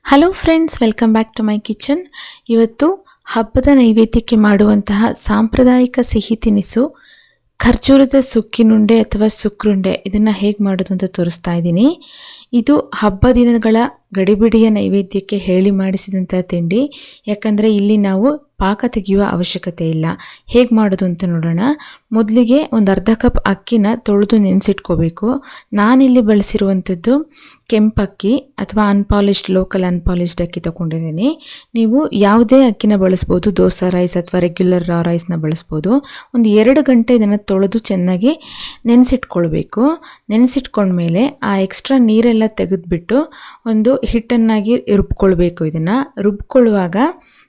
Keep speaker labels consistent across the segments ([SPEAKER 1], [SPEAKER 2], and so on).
[SPEAKER 1] Hello friends, welcome back to my kitchen. ಇವತ್ತು ಹಬ್ಬದ ನೈವೇದ್ಯಕ್ಕೆ ಮಾಡುವಂತಹ ಸಾಂಪ್ರದಾಯಿಕ ಸಿಹಿ ತಿನಿಸು ಖರ್ಜೂರದ ಸುಕ್ಕಿನುಂಡೆ ಅಥವಾ ಸುಕ್ರುಂಡೆ, ಇದನ್ನು ಹೇಗೆ ಮಾಡೋದು ಅಂತ ತೋರಿಸ್ತಾ ಇದ್ದೀನಿ. ಇದು ಹಬ್ಬ ದಿನಗಳ ಗಡಿಬಿಡಿಯ ನೈವೇದ್ಯಕ್ಕೆ ಹೇಳಿ ಮಾಡಿಸಿದಂಥ ತಿಂಡಿ. ಯಾಕಂದರೆ ಇಲ್ಲಿ ನಾವು ಪಾಕ ತೆಗೆಯುವ ಅವಶ್ಯಕತೆ ಇಲ್ಲ. ಹೇಗೆ ಮಾಡೋದು ಅಂತ ನೋಡೋಣ. ಮೊದಲಿಗೆ ಒಂದು ಅರ್ಧ ಕಪ್ ಅಕ್ಕಿನ ತೊಳೆದು ನೆನೆಸಿಟ್ಕೋಬೇಕು. ನಾನಿಲ್ಲಿ ಬಳಸಿರುವಂಥದ್ದು ಕೆಂಪಕ್ಕಿ ಅಥವಾ ಅನ್ಪಾಲಿಷ್ಡ್, ಲೋಕಲ್ ಅನ್ಪಾಲಿಷ್ಡ್ ಅಕ್ಕಿ ತೊಗೊಂಡಿದ್ದೀನಿ. ನೀವು ಯಾವುದೇ ಅಕ್ಕಿನ ಬಳಸ್ಬೋದು, ದೋಸಾ ರೈಸ್ ಅಥವಾ ರೆಗ್ಯುಲರ್ ರೈಸ್ನ ಬಳಸ್ಬೋದು. ಒಂದು 2 ಗಂಟೆ ಇದನ್ನು ತೊಳೆದು ಚೆನ್ನಾಗಿ ನೆನೆಸಿಟ್ಕೊಳ್ಬೇಕು. ನೆನೆಸಿಟ್ಕೊಂಡ್ಮೇಲೆ ಆ ಎಕ್ಸ್ಟ್ರಾ ನೀರೆಲ್ಲ ತೆಗೆದುಬಿಟ್ಟು ಒಂದು ಹಿಟ್ಟನ್ನಾಗಿ ರುಬ್ಕೊಳ್ಬೇಕು. ಇದನ್ನು ರುಬ್ಕೊಳ್ಳುವಾಗ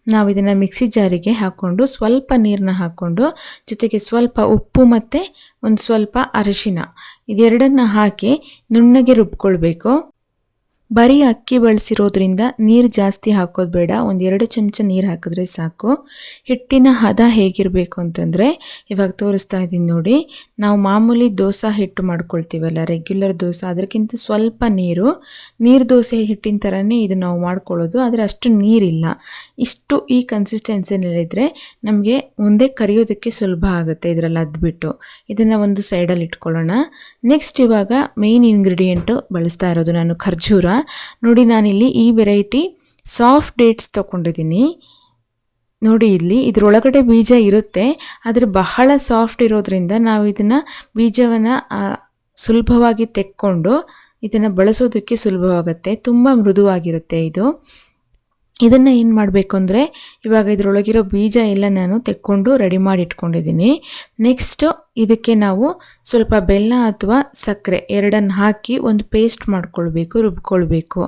[SPEAKER 1] ನಾವು ಇದನ್ನು ಮಿಕ್ಸಿ ಜಾರಿಗೆ ಹಾಕ್ಕೊಂಡು ಸ್ವಲ್ಪ ನೀರನ್ನ ಹಾಕ್ಕೊಂಡು ಜೊತೆಗೆ ಸ್ವಲ್ಪ ಉಪ್ಪು ಮತ್ತು ಒಂದು ಸ್ವಲ್ಪ ಅರಿಶಿನ ಇದೆರಡನ್ನು ಹಾಕಿ ನುಣ್ಣಗೆ ರುಬ್ಕೊಳ್ಬೇಕು. ಬರೀ ಅಕ್ಕಿ ಬಳಸಿರೋದ್ರಿಂದ ನೀರು ಜಾಸ್ತಿ ಹಾಕೋದು ಬೇಡ. 1-2 ಚಮಚ ನೀರು ಹಾಕಿದ್ರೆ ಸಾಕು. ಹಿಟ್ಟಿನ ಹದ ಹೇಗಿರಬೇಕು ಅಂತಂದರೆ ಇವಾಗ ತೋರಿಸ್ತಾ ಇದ್ದೀನಿ ನೋಡಿ. ನಾವು ಮಾಮೂಲಿ ದೋಸೆ ಹಿಟ್ಟು ಮಾಡ್ಕೊಳ್ತೀವಲ್ಲ, ರೆಗ್ಯುಲರ್ ದೋಸೆ, ಅದಕ್ಕಿಂತ ಸ್ವಲ್ಪ ನೀರು ದೋಸೆ ಹಿಟ್ಟಿನ ಥರನೇ ಇದು ನಾವು ಮಾಡ್ಕೊಳ್ಳೋದು. ಆದರೆ ಅಷ್ಟು ನೀರಿಲ್ಲ. ಇಷ್ಟು ಈ ಕನ್ಸಿಸ್ಟೆನ್ಸಿನಲ್ಲಿದ್ದರೆ ನಮಗೆ ಮುಂದೆ ಕರಿಯೋದಕ್ಕೆ ಸುಲಭ ಆಗುತ್ತೆ. ಇದರಲ್ಲಿ ಅದ್ಬಿಟ್ಟು ಇದನ್ನು ಒಂದು ಸೈಡಲ್ಲಿ ಇಟ್ಕೊಳ್ಳೋಣ. ನೆಕ್ಸ್ಟ್ ಇವಾಗ ಮೇನ್ ಇಂಗ್ರೀಡಿಯೆಂಟು ಬಳಸ್ತಾ ಇರೋದು ನಾನು ಖರ್ಜೂರ. ನೋಡಿ, ನಾನಿಲ್ಲಿ ಈ ವೆರೈಟಿ ಸಾಫ್ಟ್ ಡೇಟ್ಸ್ ತೊಗೊಂಡಿದ್ದೀನಿ. ನೋಡಿ, ಇಲ್ಲಿ ಇದರೊಳಗಡೆ ಬೀಜ ಇರುತ್ತೆ, ಆದರೆ ಬಹಳ ಸಾಫ್ಟ್ ಇರೋದ್ರಿಂದ ನಾವು ಇದನ್ನು ಬೀಜವನ್ನು ಸುಲಭವಾಗಿ ತೆಕ್ಕೊಂಡು ಇದನ್ನು ಬಳಸೋದಕ್ಕೆ ಸುಲಭವಾಗುತ್ತೆ. ತುಂಬ ಮೃದುವಾಗಿರುತ್ತೆ ಇದು. ಇದನ್ನು ಏನು ಮಾಡಬೇಕು ಅಂದರೆ ಇವಾಗ ಇದರೊಳಗಿರೋ ಬೀಜ ಎಲ್ಲ ನಾನು ತೆಕ್ಕೊಂಡು ರೆಡಿ ಮಾಡಿ ಇಟ್ಕೊಂಡಿದ್ದೀನಿ. ನೆಕ್ಸ್ಟು ಇದಕ್ಕೆ ನಾವು ಸ್ವಲ್ಪ ಬೆಲ್ಲ ಅಥವಾ ಸಕ್ಕರೆ ಎರಡನ್ನು ಹಾಕಿ ಒಂದು ಪೇಸ್ಟ್ ಮಾಡ್ಕೊಳ್ಬೇಕು, ರುಬ್ಕೊಳ್ಬೇಕು.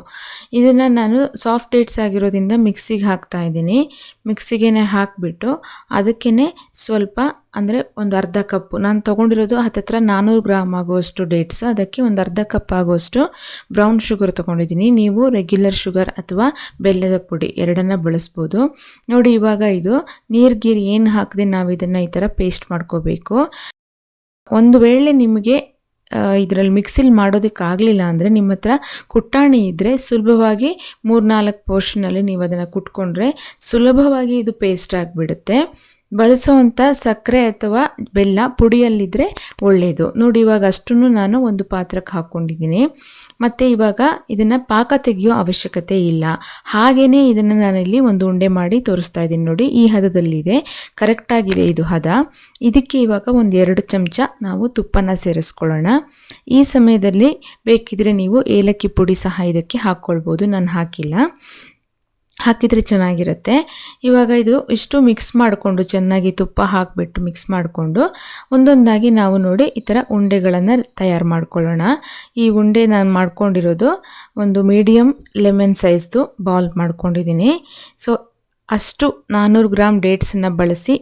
[SPEAKER 1] ಇದನ್ನು ನಾನು ಸಾಫ್ಟ್ ಡೇಟ್ಸ್ ಆಗಿರೋದ್ರಿಂದ ಮಿಕ್ಸಿಗೆ ಹಾಕ್ತಾ ಇದ್ದೀನಿ. ಮಿಕ್ಸಿಗೆ ಹಾಕಿಬಿಟ್ಟು ಅದಕ್ಕೇ ಸ್ವಲ್ಪ ಅಂದರೆ ಒಂದು ಅರ್ಧ ಕಪ್ಪು, ನಾನು ತೊಗೊಂಡಿರೋದು ಹತ್ತಿರ 400 ಗ್ರಾಮ್ ಆಗುವಷ್ಟು ಡೇಟ್ಸ್, ಅದಕ್ಕೆ ಒಂದು ಅರ್ಧ ಕಪ್ ಆಗುವಷ್ಟು ಬ್ರೌನ್ ಶುಗರ್ ತೊಗೊಂಡಿದ್ದೀನಿ. ನೀವು ರೆಗ್ಯುಲರ್ ಶುಗರ್ ಅಥವಾ ಬೆಲ್ಲದ ಪುಡಿ ಎರಡನ್ನು ಬಳಸ್ಬೋದು. ನೋಡಿ, ಇವಾಗ ಇದು ನೀರು ಏನು ಹಾಕದೆ ನಾವು ಇದನ್ನು ಈ ಥರ ಪೇಸ್ಟ್ ಮಾಡ್ಕೋಬೇಕು. ಒಂದು ವೇಳೆ ನಿಮಗೆ ಇದರಲ್ಲಿ ಮಿಕ್ಸಿಲಿ ಮಾಡೋದಕ್ಕಾಗಲಿಲ್ಲ ಅಂದರೆ ನಿಮ್ಮ ಹತ್ರ ಕುಟ್ಟಾಣಿ ಇದ್ದರೆ ಸುಲಭವಾಗಿ 3-4 ಪೋರ್ಷನಲ್ಲಿ ನೀವು ಅದನ್ನು ಕುಟ್ಕೊಂಡ್ರೆ ಸುಲಭವಾಗಿ ಇದು ಪೇಸ್ಟ್ ಆಗಿಬಿಡುತ್ತೆ. ಬಳಸೋವಂಥ ಸಕ್ಕರೆ ಅಥವಾ ಬೆಲ್ಲ ಪುಡಿಯಲ್ಲಿದ್ದರೆ ಒಳ್ಳೆಯದು. ನೋಡಿ, ಇವಾಗ ಅಷ್ಟನ್ನು ನಾನು ಒಂದು ಪಾತ್ರಕ್ಕೆ ಹಾಕ್ಕೊಂಡಿದ್ದೀನಿ. ಮತ್ತು ಇವಾಗ ಇದನ್ನು ಪಾಕ ತೆಗೆಯೋ ಅವಶ್ಯಕತೆ ಇಲ್ಲ. ಹಾಗೆಯೇ ಇದನ್ನು ನಾನಿಲ್ಲಿ ಒಂದು ಉಂಡೆ ಮಾಡಿ ತೋರಿಸ್ತಾ ಇದ್ದೀನಿ. ನೋಡಿ, ಈ ಹದದಲ್ಲಿದೆ, ಕರೆಕ್ಟಾಗಿದೆ ಇದು ಹದ. ಇದಕ್ಕೆ ಇವಾಗ 1-2 ಚಮಚ ನಾವು ತುಪ್ಪನ ಸೇರಿಸ್ಕೊಳ್ಳೋಣ. ಈ ಸಮಯದಲ್ಲಿ ಬೇಕಿದ್ರೆ ನೀವು ಏಲಕ್ಕಿ ಪುಡಿ ಸಹ ಇದಕ್ಕೆ ಹಾಕ್ಕೊಳ್ಬೋದು. ನಾನು ಹಾಕಿಲ್ಲ, ಹಾಕಿದರೆ ಚೆನ್ನಾಗಿರುತ್ತೆ. ಇವಾಗ ಇದು ಇಷ್ಟು ಮಿಕ್ಸ್ ಮಾಡಿಕೊಂಡು ಚೆನ್ನಾಗಿ ತುಪ್ಪ ಹಾಕಿಬಿಟ್ಟು ಮಿಕ್ಸ್ ಮಾಡಿಕೊಂಡು ಒಂದೊಂದಾಗಿ ನಾವು ನೋಡಿ ಈ ಥರ ಉಂಡೆಗಳನ್ನು ತಯಾರು ಮಾಡ್ಕೊಳ್ಳೋಣ. ಈ ಉಂಡೆ ನಾನು ಮಾಡ್ಕೊಂಡಿರೋದು ಒಂದು ಮೀಡಿಯಮ್ ಲೆಮನ್ ಸೈಜ್ದು ಬಾಲ್ ಮಾಡ್ಕೊಂಡಿದ್ದೀನಿ. ಸೊ ಅಷ್ಟು 400 ಗ್ರಾಮ್ ಡೇಟ್ಸನ್ನು ಬಳಸಿ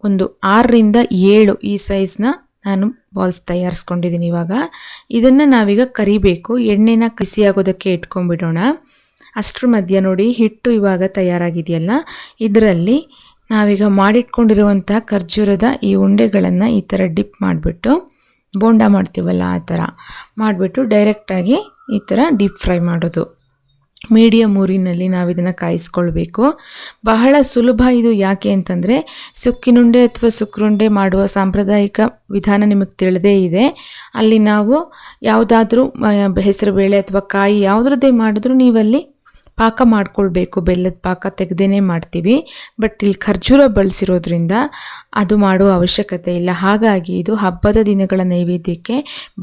[SPEAKER 1] ಒಂದು 6-7 ಈ ಸೈಜ್ನ ನಾನು ಬಾಲ್ಸ್ ತಯಾರಿಸ್ಕೊಂಡಿದ್ದೀನಿ. ಇವಾಗ ಇದನ್ನು ನಾವೀಗ ಕರಿಬೇಕು. ಎಣ್ಣೆನ ಕಸಿಯಾಗೋದಕ್ಕೆ ಇಟ್ಕೊಂಡ್ಬಿಡೋಣ. ಅಷ್ಟರ ಮಧ್ಯ ನೋಡಿ, ಹಿಟ್ಟು ಇವಾಗ ತಯಾರಾಗಿದೆಯಲ್ಲ, ಇದರಲ್ಲಿ ನಾವೀಗ ಮಾಡಿಟ್ಕೊಂಡಿರುವಂಥ ಖರ್ಜೂರದ ಈ ಉಂಡೆಗಳನ್ನು ಈ ಥರ ಡಿಪ್ ಮಾಡಿಬಿಟ್ಟು, ಬೋಂಡ ಮಾಡ್ತೀವಲ್ಲ ಆ ಥರ ಮಾಡಿಬಿಟ್ಟು ಡೈರೆಕ್ಟಾಗಿ ಈ ಥರ ಡೀಪ್ ಫ್ರೈ ಮಾಡೋದು. ಮೀಡಿಯಮ್ ಊರಿನಲ್ಲಿ ನಾವು ಇದನ್ನು ಕಾಯಿಸ್ಕೊಳ್ಬೇಕು. ಬಹಳ ಸುಲಭ ಇದು. ಯಾಕೆ ಅಂತಂದರೆ ಸುಕ್ಕಿನುಂಡೆ ಅಥವಾ ಸುಕ್ರುಂಡೆ ಮಾಡುವ ಸಾಂಪ್ರದಾಯಿಕ ವಿಧಾನ ನಿಮಗೆ ತಿಳಿದೇ ಇದೆ. ಅಲ್ಲಿ ನಾವು ಯಾವುದಾದ್ರೂ ಹೆಸರುಬೇಳೆ ಅಥವಾ ಕಾಯಿ ಯಾವುದ್ರದ್ದೇ ಮಾಡಿದ್ರೂ ನೀವಲ್ಲಿ ಪಾಕ ಮಾಡ್ಕೊಳ್ಬೇಕು. ಬೆಲ್ಲದ ಪಾಕ ತೆಗೆದೇ ಮಾಡ್ತೀವಿ. ಬಟ್ ಇಲ್ಲಿ ಖರ್ಜೂರ ಬಳಸಿರೋದ್ರಿಂದ ಅದು ಮಾಡುವ ಅವಶ್ಯಕತೆ ಇಲ್ಲ. ಹಾಗಾಗಿ ಇದು ಹಬ್ಬದ ದಿನಗಳ ನೈವೇದ್ಯಕ್ಕೆ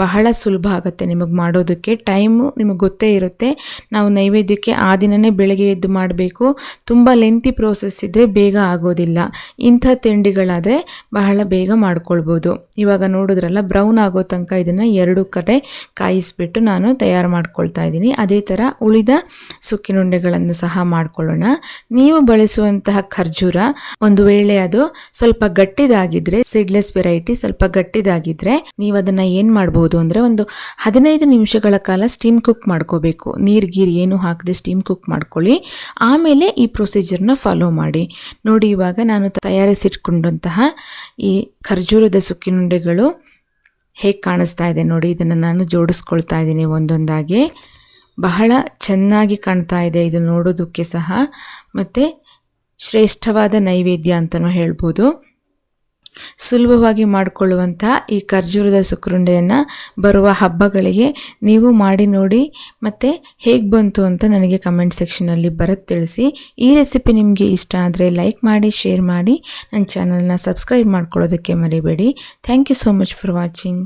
[SPEAKER 1] ಬಹಳ ಸುಲಭ ಆಗುತ್ತೆ ನಿಮಗೆ ಮಾಡೋದಕ್ಕೆ. ಟೈಮು ನಿಮಗೆ ಗೊತ್ತೇ ಇರುತ್ತೆ. ನಾವು ನೈವೇದ್ಯಕ್ಕೆ ಆ ದಿನವೇ ಬೆಳಗ್ಗೆ ಎದ್ದು ಮಾಡಬೇಕು. ತುಂಬ ಲೆಂತಿ ಪ್ರೋಸೆಸ್ ಇದ್ದರೆ ಬೇಗ ಆಗೋದಿಲ್ಲ. ಇಂಥ ತಿಂಡಿಗಳಾದರೆ ಬಹಳ ಬೇಗ ಮಾಡ್ಕೊಳ್ಬೋದು. ಇವಾಗ ನೋಡಿದ್ರಲ್ಲ, ಬ್ರೌನ್ ಆಗೋ ತನಕ ಇದನ್ನು 2 ಕಡೆ ಕಾಯಿಸ್ಬಿಟ್ಟು ನಾನು ತಯಾರು ಮಾಡ್ಕೊಳ್ತಾ ಇದ್ದೀನಿ. ಅದೇ ಥರ ಉಳಿದ ಸುಕ್ಕಿನುಂಡೆಗಳನ್ನು ಸಹ ಮಾಡ್ಕೊಳ್ಳೋಣ. ನೀವು ಬಳಸುವಂತಹ ಖರ್ಜೂರ ಒಂದು ವೇಳೆ ಅದು ಸ್ವಲ್ಪ ಗಟ್ಟಿದಾಗಿದ್ರೆ, ಸೀಡ್ಲೆಸ್ ವೆರೈಟಿ ಸ್ವಲ್ಪ ಗಟ್ಟಿದಾಗಿದ್ರೆ, ನೀವು ಅದನ್ನು ಏನು ಮಾಡ್ಬೋದು ಅಂದರೆ ಒಂದು 15 ನಿಮಿಷಗಳ ಕಾಲ ಸ್ಟೀಮ್ ಕುಕ್ ಮಾಡ್ಕೋಬೇಕು. ನೀರು ಏನು ಹಾಕದೆ ಸ್ಟೀಮ್ ಕುಕ್ ಮಾಡ್ಕೊಳ್ಳಿ. ಆಮೇಲೆ ಈ ಪ್ರೊಸೀಜರ್ನ ಫಾಲೋ ಮಾಡಿ. ನೋಡಿ, ಇವಾಗ ನಾನು ತಯಾರಿಸಿಟ್ಕೊಂಡಂತಹ ಈ ಖರ್ಜೂರದ ಸುಕ್ಕಿನುಂಡೆಗಳು ಹೇಗೆ ಕಾಣಿಸ್ತಾ ಇದೆ ನೋಡಿ. ಇದನ್ನು ನಾನು ಜೋಡಿಸ್ಕೊಳ್ತಾ ಇದ್ದೀನಿ ಒಂದೊಂದಾಗಿ. ಬಹಳ ಚೆನ್ನಾಗಿ ಕಾಣ್ತಾ ಇದೆ ಇದು ನೋಡೋದಕ್ಕೆ ಸಹ. ಮತ್ತು ಶ್ರೇಷ್ಠವಾದ ನೈವೇದ್ಯ ಅಂತಲೂ ಹೇಳ್ಬೋದು. ಸುಲಭವಾಗಿ ಮಾಡಿಕೊಳ್ಳುವಂಥ ಈ ಖರ್ಜೂರದ ಸುಕ್ರುಂಡೆಯನ್ನು ಬರುವ ಹಬ್ಬಗಳಿಗೆ ನೀವು ಮಾಡಿ ನೋಡಿ, ಮತ್ತು ಹೇಗೆ ಬಂತು ಅಂತ ನನಗೆ ಕಮೆಂಟ್ ಸೆಕ್ಷನಲ್ಲಿ ಬರೆದು ತಿಳಿಸಿ. ಈ ರೆಸಿಪಿ ನಿಮಗೆ ಇಷ್ಟ ಆದರೆ ಲೈಕ್ ಮಾಡಿ, ಶೇರ್ ಮಾಡಿ, ನನ್ನ ಚಾನಲ್ನ ಸಬ್ಸ್ಕ್ರೈಬ್ ಮಾಡ್ಕೊಳ್ಳೋದಕ್ಕೆ ಮರಿಬೇಡಿ. Thank you so much for watching.